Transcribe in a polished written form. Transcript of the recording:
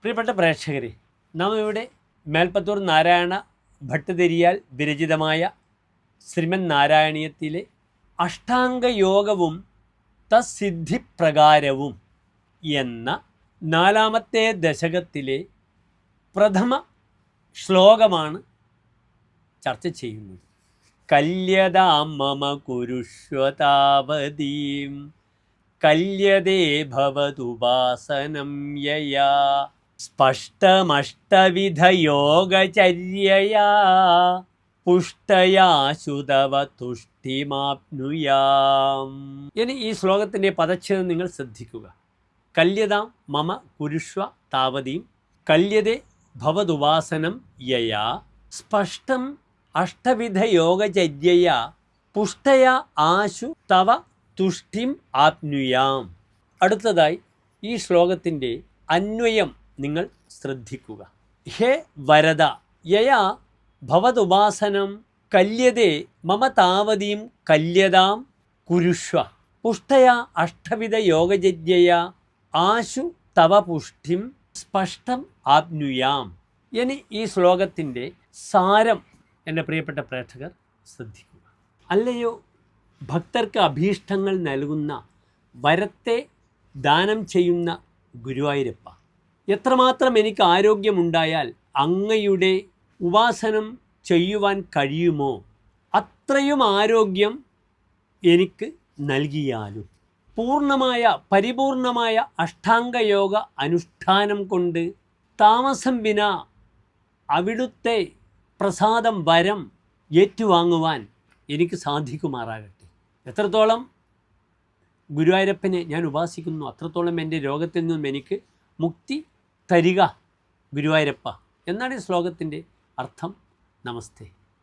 പ്രിയപ്പെട്ട പ്രേക്ഷകരെ, നാം ഇവിടെ മേൽപ്പത്തൂർ നാരായണ ഭട്ടതിരിയാൽ വിരചിതമായ ശ്രീമന് നാരായണീയത്തിലെ അഷ്ടാംഗയോഗവും തസ്സിദ്ധിപ്രകാരവും എന്ന 4-ാമത്തെ ദശകത്തിലെ പ്രഥമ ശ്ലോകമാണ് ചർച്ച ചെയ്യുന്നത്. കല്യതാം മമ കുരുഷ്വതാവതീം കല്യതേ ഭവതുപാസനം യയാ സ്പഷ്ടമഷ്ടവിധയോഗചര്യയാ പുഷ്ടയാശുതവ തുഷ്ടിമാപ്നുയാം. ഇനി ഈ ശ്ലോകത്തിൻ്റെ പദച്ഛേദം നിങ്ങൾ ശ്രദ്ധിക്കുക. കല്യതാം മമ കുരുഷ്വ താവതീം കല്യതേ ഭവതുപാസനം യയാ സ്പഷ്ടം അഷ്ടവിധയോഗചര്യയാ പുഷ്ടയാ ആശു തവ തുഷ്ടിം ആപ്നുയാം. അടുത്തതായി ഈ ശ്ലോകത്തിൻ്റെ അന്വയം നിങ്ങൾ ശ്രദ്ധിക്കുക. ഹേ വരദ യയാ ഭവതുപാസനം കല്യതേ മമ താവതീം കല്യതാം കുരുഷ്വ പുഷ്ടയാ അഷ്ടവിധയോഗചര്യയാ ആശു തവ പുഷ്ടിം സ്പഷ്ടം ആപ്നുയാം. ഇനി ഈ ശ്ലോകത്തിൻ്റെ സാരം എൻ്റെ പ്രിയപ്പെട്ട പ്രേക്ഷകർ ശ്രദ്ധിക്കുക. അല്ലയോ ഭക്തർക്ക് അഭീഷ്ടങ്ങൾ നൽകുന്ന വരത്തെ ദാനം ചെയ്യുന്ന ഗുരുവായൂരപ്പ, എത്രമാത്രം എനിക്ക് ആരോഗ്യമുണ്ടായാൽ അങ്ങയുടെ ഉപാസനം ചെയ്യുവാൻ കഴിയുമോ അത്രയും ആരോഗ്യം എനിക്ക് നൽകിയാലും പരിപൂർണമായ അഷ്ടാംഗയോഗ അനുഷ്ഠാനം കൊണ്ട് താമസം വിന അവിടുത്തെ പ്രസാദം വരം ഏറ്റുവാങ്ങുവാൻ എനിക്ക് സാധിക്കുമാറാകട്ടെ. എത്രത്തോളം ഗുരുവായൂരപ്പനെ ഞാൻ ഉപാസിക്കുന്നു അത്രത്തോളം എൻ്റെ രോഗത്തിൽ നിന്നും എനിക്ക് മുക്തി തരിക ഗുരുവായൂരപ്പ എന്നാണ് ഈ ശ്ലോകത്തിൻ്റെ അർത്ഥം. നമസ്തേ.